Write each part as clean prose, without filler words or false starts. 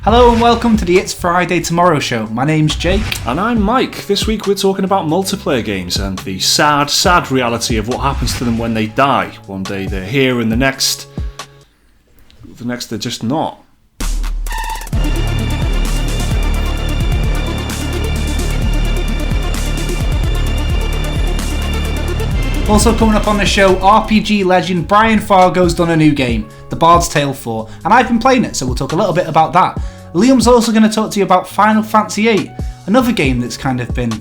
Hello and welcome to the It's Friday Tomorrow show. My name's Jake. And I'm Mike. This week we're talking about multiplayer games and the sad, sad reality of what happens to them when they die. One day they're here and the next they're just not. Also coming up on the show, RPG legend Brian Fargo's done a new game, the Bards Tale IV, and I've been playing it, so we'll talk a little bit about that. Liam's also going to talk to you about Final Fantasy VIII, another game that's kind of been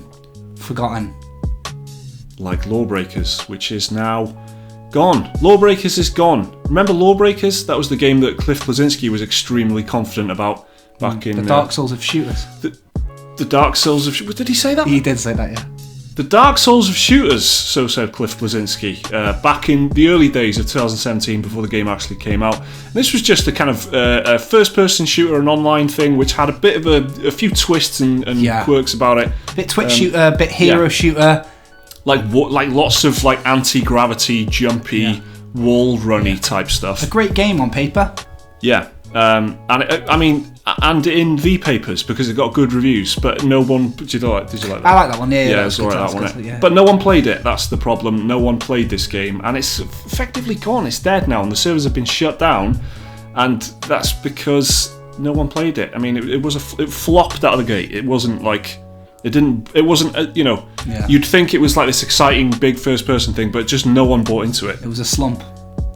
forgotten. Like Lawbreakers, which is now gone. Lawbreakers is gone. Remember Lawbreakers? That was the game that Cliff Bleszinski was extremely confident about back in... The Dark Souls of shooters. The Dark Souls of shooters. Did he say that? He did say that, yeah. The Dark Souls of shooters, so said Cliff Bleszinski, back in the early days of 2017 before the game actually came out. And this was just a kind of a first-person shooter, an online thing, which had a bit of a few twists and quirks about it. Bit twitch shooter, bit hero shooter. Like lots of like anti-gravity, jumpy, wall runny type stuff. A great game on paper. Yeah. And in the papers because it got good reviews, but no one. Did you like that? I like that one. Yeah, it's alright. That one. Yeah. But no one played it. That's the problem. No one played this game, and it's effectively gone. It's dead now, and the servers have been shut down, and that's because no one played it. I mean, it flopped out of the gate. It wasn't like. It wasn't. You'd think it was like this exciting big first-person thing, but just no one bought into it. It was a slump.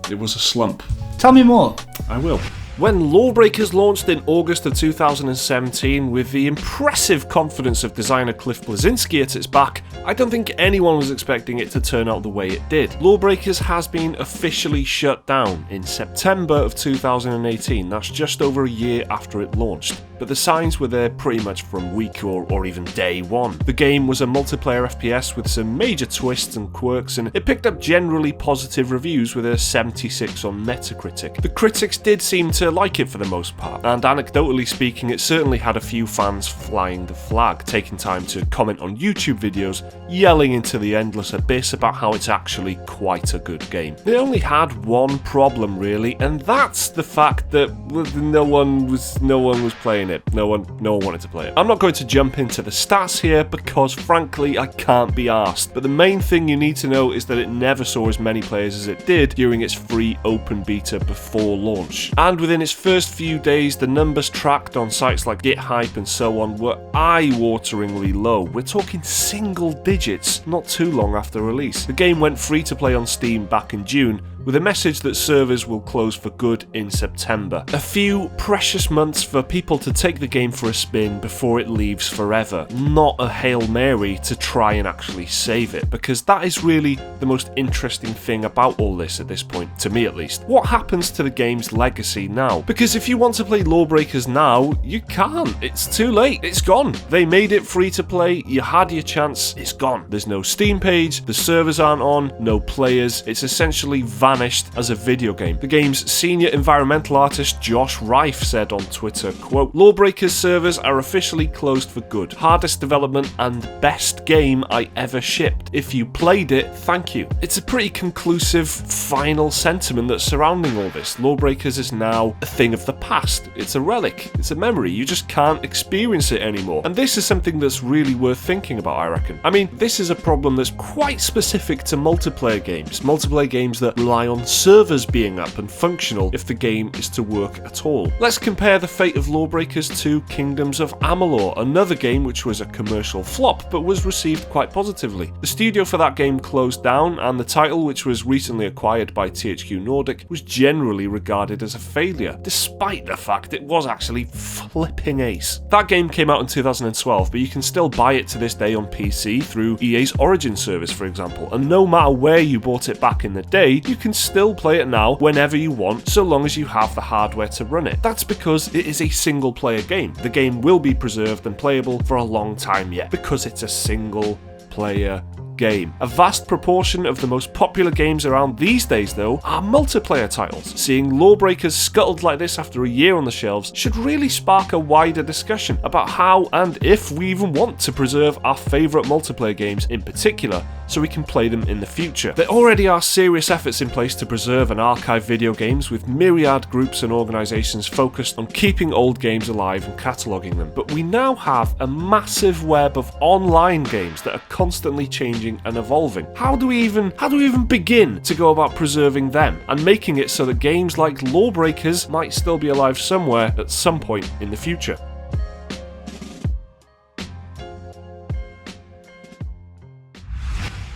It was a slump. Tell me more. I will. When Lawbreakers launched in August of 2017 with the impressive confidence of designer Cliff Bleszinski at its back, I don't think anyone was expecting it to turn out the way it did. Lawbreakers has been officially shut down in September of 2018, that's just over a year after it launched. But the signs were there pretty much from week or even day one. The game was a multiplayer FPS with some major twists and quirks, and it picked up generally positive reviews with a 76 on Metacritic. The critics did seem to like it for the most part, and anecdotally speaking, it certainly had a few fans flying the flag, taking time to comment on YouTube videos, yelling into the endless abyss about how it's actually quite a good game. It only had one problem really, and that's the fact that no one was playing it. No one wanted to play it. I'm not going to jump into the stats here because frankly I can't be arsed, but the main thing you need to know is that it never saw as many players as it did during its free open beta before launch. And within its first few days, the numbers tracked on sites like GitHype and so on were eye-wateringly low. We're talking single digits not too long after release. The game went free to play on Steam back in June, with a message that servers will close for good in September. A few precious months for people to take the game for a spin before it leaves forever. Not a Hail Mary to try and actually save it, because that is really the most interesting thing about all this at this point, to me at least. What happens to the game's legacy now? Because if you want to play Lawbreakers now, you can't. It's too late. It's gone. They made it free to play, you had your chance, it's gone. There's no Steam page, the servers aren't on, no players, it's essentially vanished as a video game. The game's senior environmental artist Josh Reif said on Twitter, quote, "Lawbreakers servers are officially closed for good. Hardest development and best game I ever shipped. If you played it, thank you." It's a pretty conclusive final sentiment that's surrounding all this. Lawbreakers is now a thing of the past. It's a relic. It's a memory. You just can't experience it anymore. And this is something that's really worth thinking about, I reckon. I mean, this is a problem that's quite specific to multiplayer games that rely on servers being up and functional if the game is to work at all. Let's compare the fate of Lawbreakers to Kingdoms of Amalur, another game which was a commercial flop but was received quite positively. The studio for that game closed down, and the title, which was recently acquired by THQ Nordic, was generally regarded as a failure, despite the fact it was actually flipping ace. That game came out in 2012, but you can still buy it to this day on PC through EA's Origin service, for example, and no matter where you bought it back in the day, you can still play it now whenever you want, so long as you have the hardware to run it. That's because it is a single player game. The game will be preserved and playable for a long time yet, because it's a single player game. A vast proportion of the most popular games around these days, though, are multiplayer titles. Seeing Lawbreakers scuttled like this after a year on the shelves should really spark a wider discussion about how and if we even want to preserve our favourite multiplayer games in particular, so we can play them in the future. There already are serious efforts in place to preserve and archive video games, with myriad groups and organisations focused on keeping old games alive and cataloguing them. But we now have a massive web of online games that are constantly changing and evolving. How do we even begin to go about preserving them and making it so that games like Lawbreakers might still be alive somewhere at some point in the future?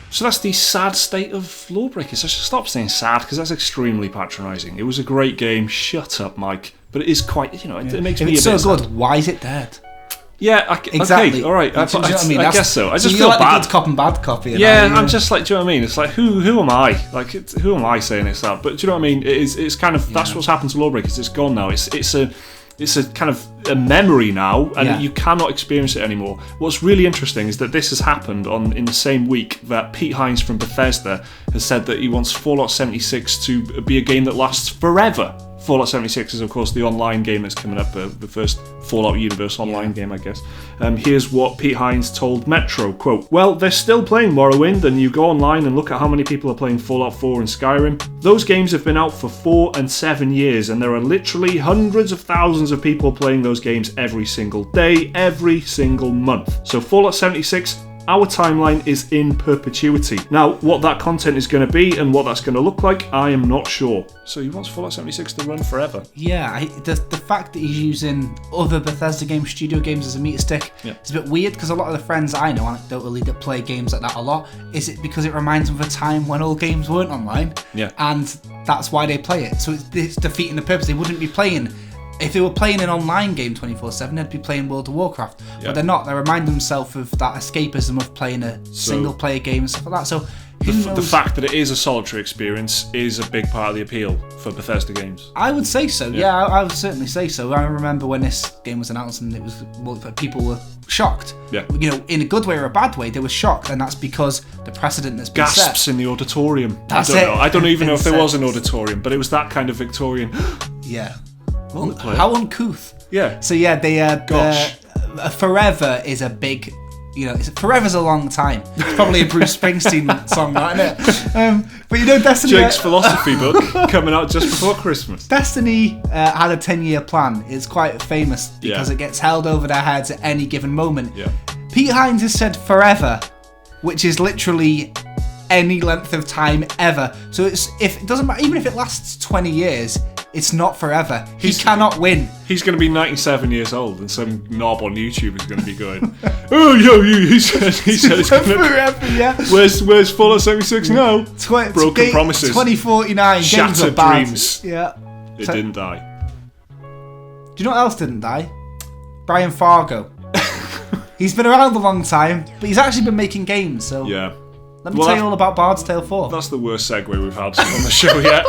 So that's the sad state of Lawbreakers. I should stop saying sad because that's extremely patronising. It was a great game. Shut up, Mike. But it is quite, it makes me a bit so good, sad. why is it dead? Yeah, exactly. Okay, all right. Do you know what I mean? I guess so. I just so feel like bad. The good cop and bad copy. Yeah, I'm just like, do you know what I mean? It's like, who am I? Like, who am I saying it's sad? But do you know what I mean? It's kind of that's what's happened to Lawbreakers. It's gone now. It's a kind of a memory now, and you cannot experience it anymore. What's really interesting is that this has happened in the same week that Pete Hines from Bethesda has said that he wants Fallout 76 to be a game that lasts forever. Fallout 76 is, of course, the online game that's coming up, the first Fallout universe online game, I guess. Here's what Pete Hines told Metro, quote, "Well, they're still playing Morrowind, and you go online and look at how many people are playing Fallout 4 and Skyrim. Those games have been out for 4 and 7 years, and there are literally hundreds of thousands of people playing those games every single day, every single month. So Fallout 76... our timeline is in perpetuity. Now, what that content is going to be and what that's going to look like, I am not sure." So he wants Fallout 76 to run forever. Yeah, the fact that he's using other Bethesda games, studio games as a meter stick, is a bit weird because a lot of the friends I know anecdotally that play games like that a lot, is it because it reminds them of a time when all games weren't online? Yeah. And that's why they play it. So it's defeating the purpose. They wouldn't be playing... If they were playing an online game 24/7, they'd be playing World of Warcraft. But they're not. They remind themselves of that escapism of playing a single-player game and stuff like that. So the fact that it is a solitary experience is a big part of the appeal for Bethesda games. I would say so. Yeah, I would certainly say so. I remember when this game was announced and people were shocked. Yeah. In a good way or a bad way, they were shocked, and that's because the precedent that's been set. Gasps in the auditorium. That's I don't even know if there was an auditorium, but it was that kind of Victorian. Yeah. How uncouth. Yeah. So yeah, they Gosh. Forever is a big, forever's a long time. It's probably a Bruce Springsteen song, isn't it? But Destiny. Jake's philosophy book coming out just before Christmas. Destiny had a 10-year plan. It's quite famous because it gets held over their heads at any given moment. Yeah. Pete Hines has said forever, which is literally any length of time ever. So it doesn't matter, even if it lasts 20 years. It's not forever. He cannot win. He's going to be 97 years old, and some knob on YouTube is going to be going, "Oh, yo, he said it's going to forever." Yeah. Where's Fallout 76 now? Broken promises. 2049. Shattered dreams. Yeah. It didn't die. Do you know what else didn't die? Brian Fargo. He's been around a long time, but he's actually been making games. So yeah. Let me tell you all about Bards Tale 4. That's the worst segue we've had on the show yet.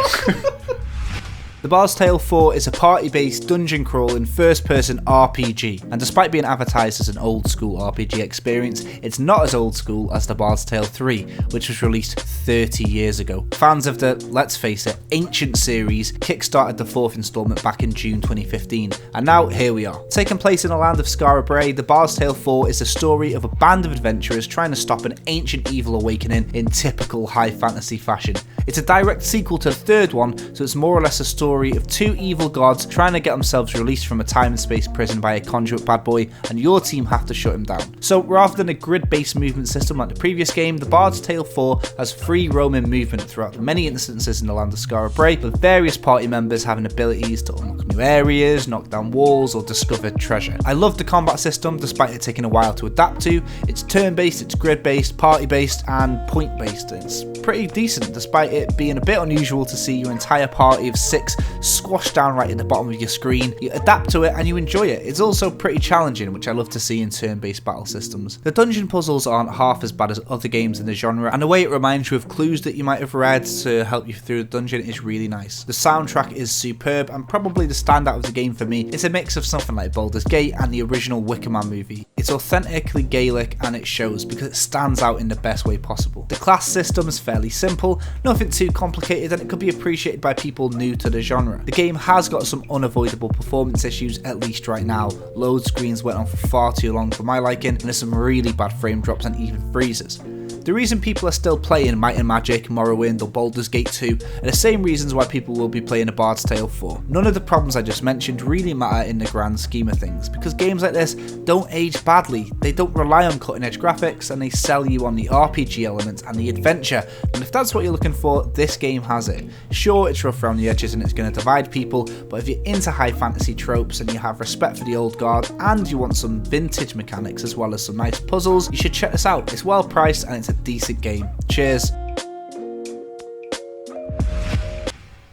The Bards Tale 4 is a party-based dungeon-crawling first-person RPG, and despite being advertised as an old-school RPG experience, it's not as old-school as the Bards Tale 3, which was released 30 years ago. Fans of the, let's face it, ancient series kickstarted the 4th instalment back in June 2015, and now here we are. Taking place in the land of Skara Brae, the Bards Tale 4 is the story of a band of adventurers trying to stop an ancient evil awakening in typical high fantasy fashion. It's a direct sequel to the third one, so it's more or less a story of two evil gods trying to get themselves released from a time and space prison by a conduit bad boy, and your team have to shut him down. So rather than a grid-based movement system like the previous game, the Bards Tale 4 has free roaming movement throughout the many instances in the land of Skara Brae, with various party members having abilities to unlock new areas, knock down walls, or discover treasure. I love the combat system, despite it taking a while to adapt to. It's turn-based, it's grid-based, party-based, and point-based. It's pretty decent, despite it being a bit unusual to see your entire party of 6 squashed down right at the bottom of your screen. You adapt to it and you enjoy it. It's also pretty challenging, which I love to see in turn-based battle systems. The dungeon puzzles aren't half as bad as other games in the genre, and the way it reminds you of clues that you might have read to help you through the dungeon is really nice. The soundtrack is superb, and probably the standout of the game for me is a mix of something like Baldur's Gate and the original Wicker Man movie. It's authentically Gaelic, and it shows because it stands out in the best way possible. The class system is fairly simple, nothing too complicated, and it could be appreciated by people new to the genre. The game has got some unavoidable performance issues, at least right now. Load screens went on for far too long for my liking, and there's some really bad frame drops and even freezes. The reason people are still playing Might and Magic, Morrowind or Baldur's Gate 2 are the same reasons why people will be playing a Bards Tale 4. None of the problems I just mentioned really matter in the grand scheme of things, because games like this don't age badly, they don't rely on cutting edge graphics, and they sell you on the RPG element and the adventure, and if that's what you're looking for, this game has it. Sure, it's rough around the edges and it's going to divide people, but if you're into high fantasy tropes and you have respect for the old guard, and you want some vintage mechanics as well as some nice puzzles, you should check this out. It's well priced and it's a decent game. Cheers.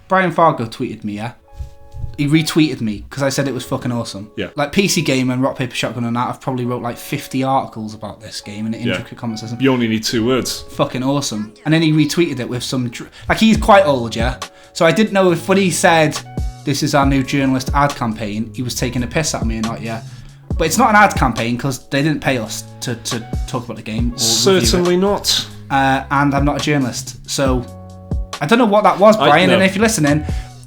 Brian Fargo tweeted me, yeah? He retweeted me because I said it was fucking awesome. Yeah. Like PC Gamer and Rock Paper Shotgun and that, I've probably wrote like 50 articles about this game and intricate comment system. You only need 2 words. Fucking awesome. And then he retweeted it with some... like, he's quite old, yeah? So I didn't know if when he said, this is our new journalist ad campaign, he was taking a piss at me or not, yeah? But it's not an ad campaign because they didn't pay us to talk about the game. Or certainly not. And I'm not a journalist. So I don't know what that was, Brian. And if you're listening...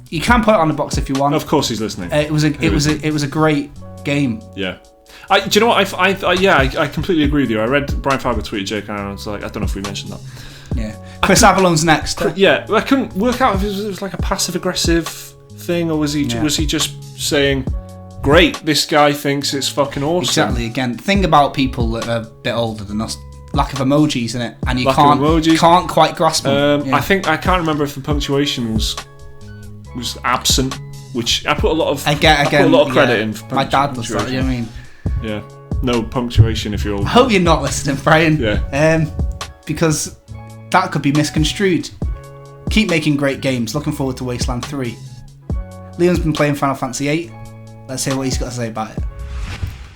you can put it on the box if you want. Of course, he's listening. It was a great game. Yeah. Do you know what? I completely agree with you. I read Brian Fargo tweeted Jake, and I was like, I don't know if we mentioned that. Yeah. Chris Avalon's next. Yeah, I couldn't work out if it was like a passive aggressive thing, or was he just saying, "Great, this guy thinks it's fucking awesome." Exactly. Again, think about people that are a bit older than us. Lack of emojis in it, and you can't quite grasp them. I can't remember if the punctuation was absent, which I put a lot of credit in. My dad does that. You know what I mean? Yeah. No punctuation if you're old. I hope you're not listening, Brian. Yeah. Because that could be misconstrued. Keep making great games. Looking forward to Wasteland 3. Liam's been playing Final Fantasy VIII. Let's hear what he's got to say about it.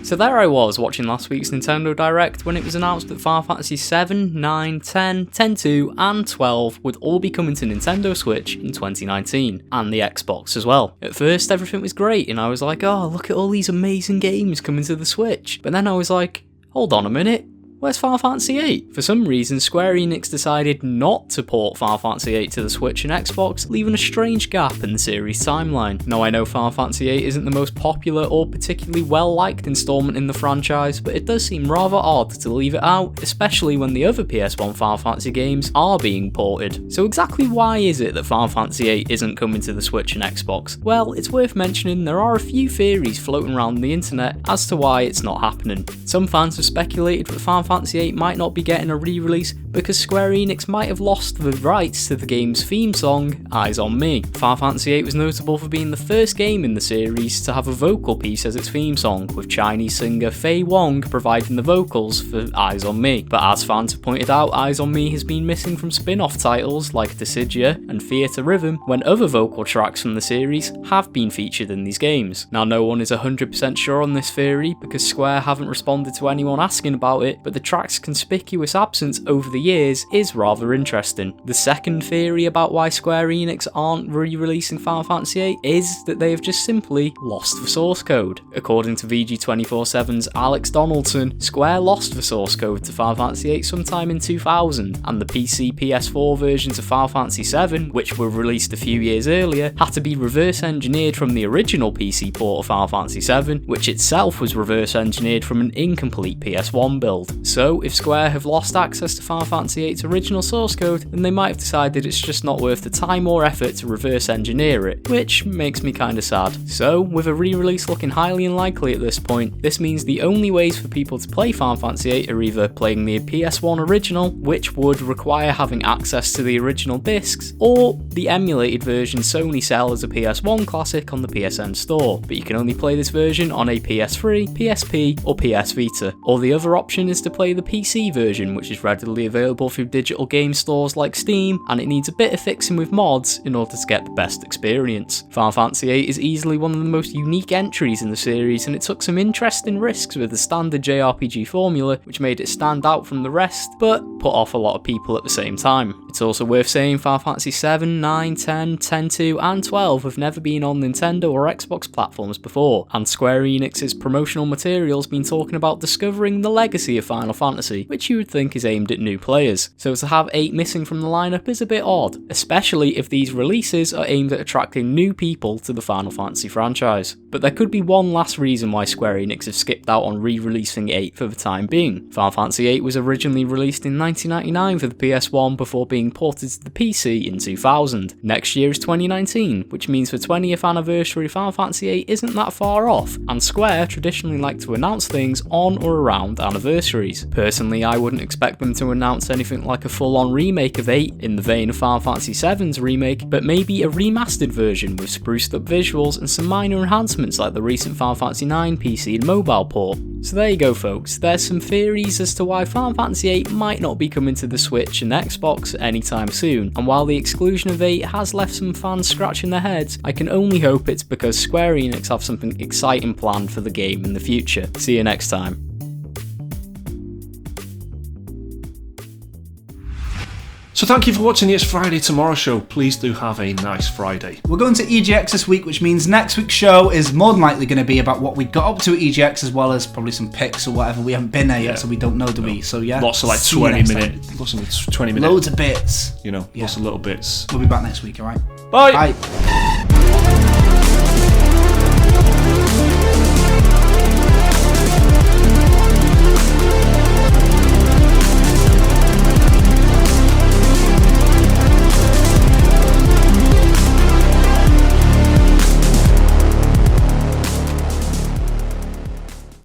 So there I was watching last week's Nintendo Direct when it was announced that Final Fantasy VII, 9, 10, 10-2 and 12 would all be coming to Nintendo Switch in 2019, and the Xbox as well. At first everything was great and I was like, oh, look at all these amazing games coming to the Switch. But then I was like, hold on a minute. Where's Final Fantasy VIII? For some reason, Square Enix decided not to port Final Fantasy VIII to the Switch and Xbox, leaving a strange gap in the series' timeline. Now I know Final Fantasy VIII isn't the most popular or particularly well-liked installment in the franchise, but it does seem rather odd to leave it out, especially when the other PS1 Final Fantasy games are being ported. So exactly why is it that Final Fantasy VIII isn't coming to the Switch and Xbox? Well, it's worth mentioning there are a few theories floating around the internet as to why it's not happening. Some fans have speculated that Final Fantasy VIII might not be getting a re-release because Square Enix might have lost the rights to the game's theme song, Eyes on Me. Final Fantasy VIII was notable for being the first game in the series to have a vocal piece as its theme song, with Chinese singer Fei Wong providing the vocals for Eyes on Me. But as fans have pointed out, Eyes on Me has been missing from spin-off titles like Dissidia and Theatre Rhythm, when other vocal tracks from the series have been featured in these games. Now no one is 100% sure on this theory because Square haven't responded to anyone asking about it, but the track's conspicuous absence over the years is rather interesting. The second theory about why Square Enix aren't re-releasing Final Fantasy VIII is that they have just simply lost the source code. According to VG247's Alex Donaldson, Square lost the source code to Final Fantasy VIII sometime in 2000, and the PC PS4 versions of Final Fantasy VII, which were released a few years earlier, had to be reverse engineered from the original PC port of Final Fantasy VII, which itself was reverse engineered from an incomplete PS1 build. So if Square have lost access to Final Fantasy VIII's original source code, then they might have decided it's just not worth the time or effort to reverse engineer it, which makes me kinda sad. So, with a re-release looking highly unlikely at this point, this means the only ways for people to play Final Fantasy VIII are either playing the PS1 original, which would require having access to the original discs, or the emulated version Sony sell as a PS1 classic on the PSN store, but you can only play this version on a PS3, PSP, or PS Vita. Or the other option is to play the PC version, which is readily available available through digital game stores like Steam, and it needs a bit of fixing with mods in order to get the best experience. Final Fantasy VIII is easily one of the most unique entries in the series, and it took some interesting risks with the standard JRPG formula, which made it stand out from the rest, but put off a lot of people at the same time. It's also worth saying Final Fantasy VII, 9, 10, 10-2 and 12 have never been on Nintendo or Xbox platforms before, and Square Enix's promotional material's been talking about discovering the legacy of Final Fantasy, which you would think is aimed at new players. So to have 8 missing from the lineup is a bit odd, especially if these releases are aimed at attracting new people to the Final Fantasy franchise. But there could be one last reason why Square Enix have skipped out on re-releasing 8 for the time being. Final Fantasy VIII was originally released in 1999 for the PS1 before being ported to the PC in 2000. Next year is 2019, which means the 20th anniversary of Final Fantasy VIII isn't that far off, and Square traditionally like to announce things on or around anniversaries. Personally, I wouldn't expect them to announce anything like a full-on remake of 8 in the vein of Final Fantasy VII's remake, but maybe a remastered version with spruced up visuals and some minor enhancements like the recent Final Fantasy IX PC and mobile port. So there you go folks, there's some theories as to why Final Fantasy VIII might not be coming to the Switch and Xbox anytime soon, and while the exclusion of 8 has left some fans scratching their heads, I can only hope it's because Square Enix have something exciting planned for the game in the future. See you next time. So thank you for watching the It's Friday Tomorrow show. Please do have a nice Friday. We're going to EGX this week, which means next week's show is more than likely going to be about what we got up to at EGX, as well as probably some picks or whatever. We haven't been there yet, so we don't know, do we? So yeah, lots of like 20 minute, loads of bits. Lots of little bits. We'll be back next week, alright? Bye! Bye.